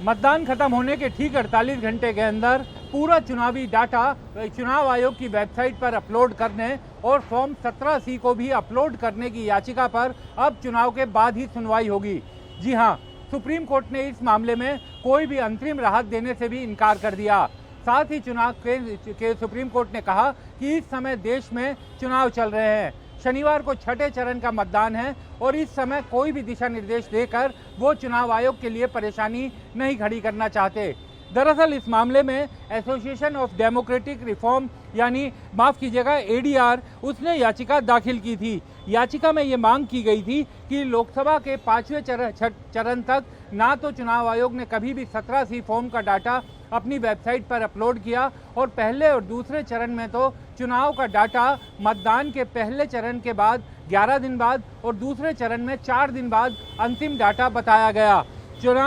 मतदान खत्म होने के ठीक 48 घंटे के अंदर पूरा चुनावी डाटा चुनाव आयोग की वेबसाइट पर अपलोड करने और फॉर्म 17C को भी अपलोड करने की याचिका पर अब चुनाव के बाद ही सुनवाई होगी। जी हां, सुप्रीम कोर्ट ने इस मामले में कोई भी अंतरिम राहत देने से भी इनकार कर दिया। साथ ही चुनाव के सुप्रीम कोर्ट ने कहा कि इस समय देश में चुनाव चल रहे हैं, शनिवार को छठे चरण का मतदान है और इस समय कोई भी दिशा निर्देश देकर वो चुनाव आयोग के लिए परेशानी नहीं खड़ी करना चाहते। दरअसल इस मामले में एसोसिएशन ऑफ डेमोक्रेटिक रिफॉर्म यानी माफ कीजिएगा ADR उसने याचिका दाखिल की थी। याचिका में ये मांग की गई थी कि लोकसभा के 5वें चरण तक ना तो चुनाव आयोग ने कभी भी 17C फॉर्म का डाटा अपनी वेबसाइट पर अपलोड किया और पहले और दूसरे चरण में तो चुनाव का डाटा मतदान के पहले चरण के बाद 11 दिन बाद और दूसरे चरण में 4 दिन बाद अंतिम डाटा बताया गया।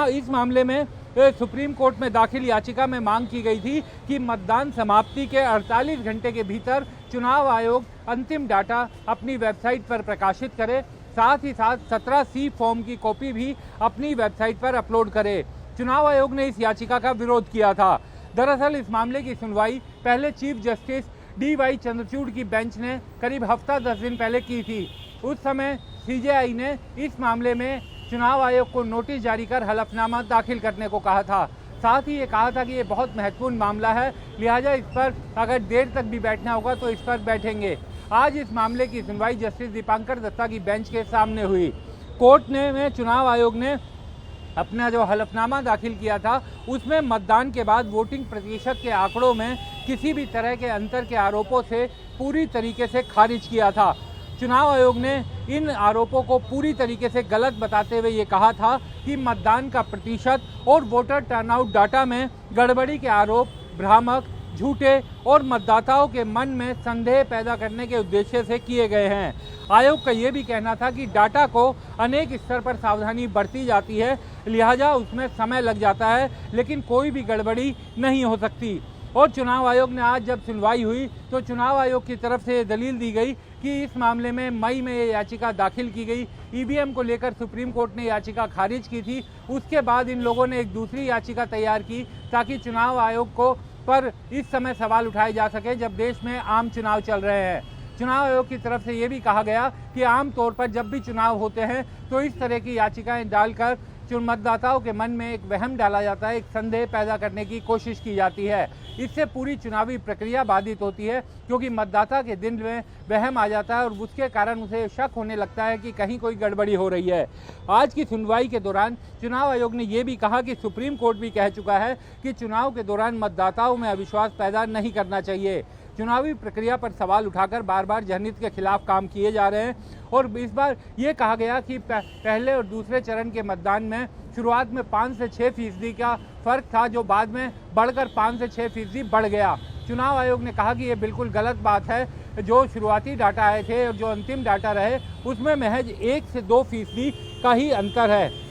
इस मामले में सुप्रीम कोर्ट में दाखिल याचिका में मांग की गई थी कि मतदान समाप्ति के 48 घंटे के भीतर चुनाव आयोग अंतिम डाटा अपनी वेबसाइट पर प्रकाशित करे, साथ ही साथ 17C फॉर्म की कॉपी भी अपनी वेबसाइट पर अपलोड करे। चुनाव आयोग ने इस याचिका का विरोध किया था। दरअसल इस मामले की सुनवाई पहले चीफ जस्टिस DY चंद्रचूड़ की बेंच ने करीब हफ्ता 10 दिन पहले की थी। उस समय CJI ने इस मामले में चुनाव आयोग को नोटिस जारी कर हलफनामा दाखिल करने को कहा था। साथ ही ये कहा था कि ये बहुत महत्वपूर्ण मामला है, लिहाजा इस पर अगर देर तक भी बैठना होगा तो इस पर बैठेंगे। आज इस मामले की सुनवाई जस्टिस दीपांकर दत्ता की बेंच के सामने हुई। कोर्ट ने चुनाव आयोग ने अपना जो हलफनामा दाखिल किया था उसमें मतदान के बाद वोटिंग प्रतिशत के आंकड़ों में किसी भी तरह के अंतर के आरोपों से पूरी तरीके से खारिज किया था। चुनाव आयोग ने इन आरोपों को पूरी तरीके से गलत बताते हुए ये कहा था कि मतदान का प्रतिशत और वोटर टर्नआउट डाटा में गड़बड़ी के आरोप भ्रामक, झूठे और मतदाताओं के मन में संदेह पैदा करने के उद्देश्य से किए गए हैं। आयोग का ये भी कहना था कि डाटा को अनेक स्तर पर सावधानी बरती जाती है, लिहाजा उसमें समय लग जाता है, लेकिन कोई भी गड़बड़ी नहीं हो सकती। और चुनाव आयोग ने आज जब सुनवाई हुई तो चुनाव आयोग की तरफ से दलील दी गई कि इस मामले में मई में ये याचिका दाखिल की गई। EVM को लेकर सुप्रीम कोर्ट ने याचिका खारिज की थी। उसके बाद इन लोगों ने एक दूसरी याचिका तैयार की ताकि चुनाव आयोग को पर इस समय सवाल उठाए जा सके जब देश में आम चुनाव चल रहे हैं। चुनाव आयोग की तरफ से ये भी कहा गया कि आमतौर पर जब भी चुनाव होते हैं तो इस तरह की याचिकाएं डालकर मतदाताओं के मन में एक वहम डाला जाता है, एक संदेह पैदा करने की कोशिश की जाती है। इससे पूरी चुनावी प्रक्रिया बाधित होती है क्योंकि मतदाता के दिल में वहम आ जाता है और उसके कारण उसे शक होने लगता है कि कहीं कोई गड़बड़ी हो रही है। आज की सुनवाई के दौरान चुनाव आयोग ने यह भी कहा कि सुप्रीम कोर्ट भी कह चुका है कि चुनाव के दौरान मतदाताओं में अविश्वास पैदा नहीं करना चाहिए। चुनावी प्रक्रिया पर सवाल उठाकर बार बार जनहित के खिलाफ काम किए जा रहे हैं और इस बार ये कहा गया कि पहले और दूसरे चरण के मतदान में शुरुआत में 5 से 6% का फर्क था, जो बाद में बढ़कर 5 से 6% बढ़ गया। चुनाव आयोग ने कहा कि ये बिल्कुल गलत बात है। जो शुरुआती डाटा आए थे और जो अंतिम डाटा रहे उसमें महज 1 से 2% का ही अंतर है।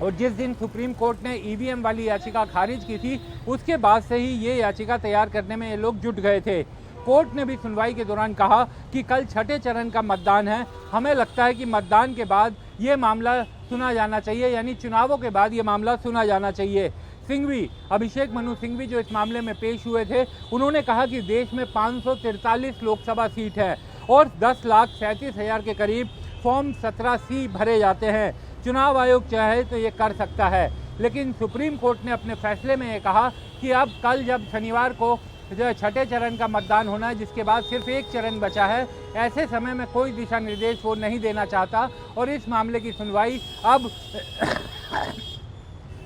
और जिस दिन सुप्रीम कोर्ट ने EVM वाली याचिका खारिज की थी उसके बाद से ही ये याचिका तैयार करने में ये लोग जुट गए थे। कोर्ट ने भी सुनवाई के दौरान कहा कि कल छठे चरण का मतदान है, हमें लगता है कि मतदान के बाद ये मामला सुना जाना चाहिए, यानी चुनावों के बाद ये मामला सुना जाना चाहिए। सिंघवी, अभिषेक मनु सिंघवी जो इस मामले में पेश हुए थे, उन्होंने कहा कि देश में 543 लोकसभा सीट है और 10,37,000 के करीब फॉर्म 17C भरे जाते हैं। चुनाव आयोग चाहे तो ये कर सकता है, लेकिन सुप्रीम कोर्ट ने अपने फैसले में ये कहा कि अब कल जब शनिवार को जो छठे चरण का मतदान होना है, जिसके बाद सिर्फ एक चरण बचा है, ऐसे समय में कोई दिशा निर्देश वो नहीं देना चाहता और इस मामले की सुनवाई अब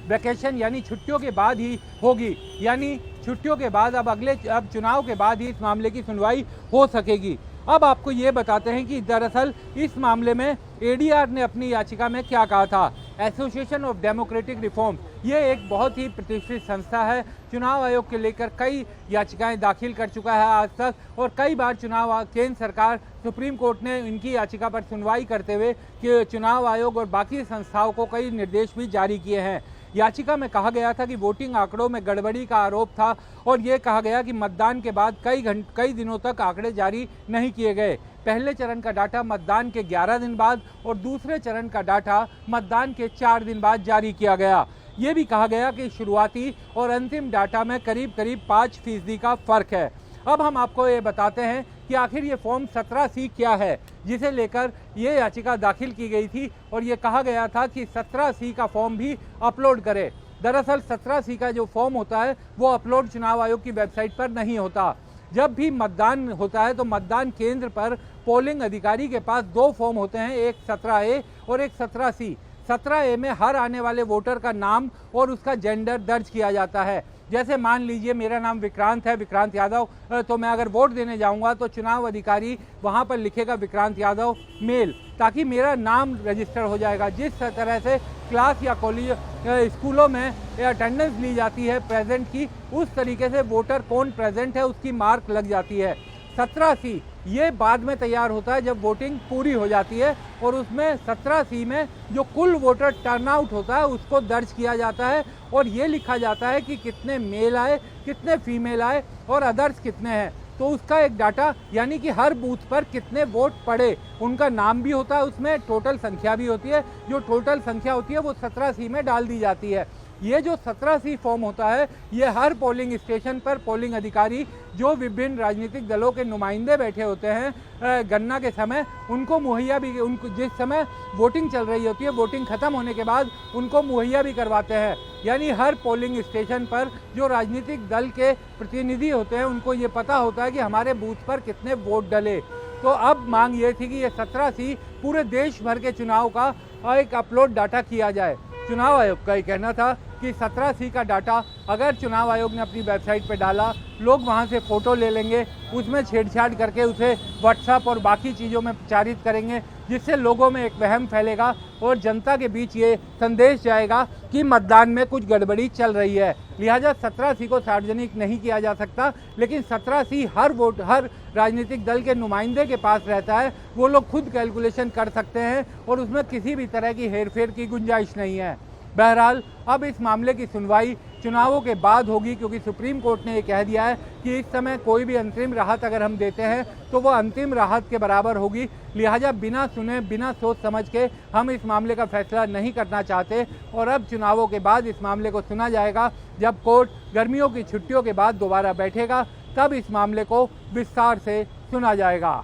वैकेशन यानी छुट्टियों के बाद ही होगी, यानी छुट्टियों के बाद अब चुनाव के बाद ही इस मामले की सुनवाई हो सकेगी। अब आपको ये बताते हैं कि दरअसल इस मामले में ADR ने अपनी याचिका में क्या कहा था। एसोसिएशन ऑफ डेमोक्रेटिक रिफॉर्म ये एक बहुत ही प्रतिष्ठित संस्था है, चुनाव आयोग के लेकर कई याचिकाएं दाखिल कर चुका है आज तक और कई बार केंद्र सरकार सुप्रीम कोर्ट ने इनकी याचिका पर सुनवाई करते हुए कि चुनाव आयोग और बाकी संस्थाओं को कई निर्देश भी जारी किए हैं। याचिका में कहा गया था कि वोटिंग आंकड़ों में गड़बड़ी का आरोप था और ये कहा गया कि मतदान के बाद कई दिनों तक आंकड़े जारी नहीं किए गए। पहले चरण का डाटा मतदान के 11 दिन बाद और दूसरे चरण का डाटा मतदान के 4 दिन बाद जारी किया गया। ये भी कहा गया कि शुरुआती और अंतिम डाटा में करीब करीब 5% का फ़र्क है। अब हम आपको ये बताते हैं कि आखिर ये फॉर्म 17C क्या है, जिसे लेकर ये याचिका दाखिल की गई थी और ये कहा गया था कि 17C का फॉर्म भी अपलोड करे। दरअसल 17C का जो फॉर्म होता है वो अपलोड चुनाव आयोग की वेबसाइट पर नहीं होता। जब भी मतदान होता है तो मतदान केंद्र पर पोलिंग अधिकारी के पास 2 फॉर्म होते हैं, एक 17A और एक 17C। 17A में हर आने वाले वोटर का नाम और उसका जेंडर दर्ज किया जाता है। जैसे मान लीजिए मेरा नाम विक्रांत है, विक्रांत यादव, तो मैं अगर वोट देने जाऊंगा तो चुनाव अधिकारी वहां पर लिखेगा विक्रांत यादव मेल, ताकि मेरा नाम रजिस्टर हो जाएगा। जिस तरह से क्लास या कॉलेज स्कूलों में अटेंडेंस ली जाती है प्रेजेंट की, उस तरीके से वोटर कौन प्रेजेंट है उसकी मार्क लग जाती है। 17C ये बाद में तैयार होता है जब वोटिंग पूरी हो जाती है और उसमें 17C में जो कुल वोटर टर्नआउट होता है उसको दर्ज किया जाता है और ये लिखा जाता है कि कितने मेल आए, कितने फीमेल आए और अदर्स कितने हैं। तो उसका एक डाटा, यानी कि हर बूथ पर कितने वोट पड़े, उनका नाम भी होता है, उसमें टोटल संख्या भी होती है। जो टोटल संख्या होती है वो 17C में डाल दी जाती है। ये जो 17C फॉर्म होता है ये हर पोलिंग स्टेशन पर पोलिंग अधिकारी जो विभिन्न राजनीतिक दलों के नुमाइंदे बैठे होते हैं गणना के समय, उनको मुहैया भी, उनको जिस समय वोटिंग चल रही होती है, वोटिंग खत्म होने के बाद उनको मुहैया भी करवाते हैं। यानी हर पोलिंग स्टेशन पर जो राजनीतिक दल के प्रतिनिधि होते हैं उनको ये पता होता है कि हमारे बूथ पर कितने वोट डले। तो अब मांग ये थी कि ये 17C पूरे देश भर के चुनाव का एक अपलोड डाटा किया जाए। चुनाव आयोग का ये कहना था कि 17C का डाटा अगर चुनाव आयोग ने अपनी वेबसाइट पर डाला, लोग वहां से फ़ोटो ले लेंगे, उसमें छेड़छाड़ करके उसे व्हाट्सएप और बाकी चीज़ों में प्रचारित करेंगे, जिससे लोगों में एक वहम फैलेगा और जनता के बीच ये संदेश जाएगा कि मतदान में कुछ गड़बड़ी चल रही है। लिहाजा 17C को सार्वजनिक नहीं किया जा सकता, लेकिन 17C हर राजनीतिक दल के नुमाइंदे के पास रहता है। वो लोग खुद कैलकुलेशन कर सकते हैं और उसमें किसी भी तरह की हेरफेर की गुंजाइश नहीं है। बहरहाल अब इस मामले की सुनवाई चुनावों के बाद होगी, क्योंकि सुप्रीम कोर्ट ने ये कह दिया है कि इस समय कोई भी अंतरिम राहत अगर हम देते हैं तो वो अंतिम राहत के बराबर होगी। लिहाजा बिना सुने, बिना सोच समझ के हम इस मामले का फैसला नहीं करना चाहते और अब चुनावों के बाद इस मामले को सुना जाएगा। जब कोर्ट गर्मियों की छुट्टियों के बाद दोबारा बैठेगा तब इस मामले को विस्तार से सुना जाएगा।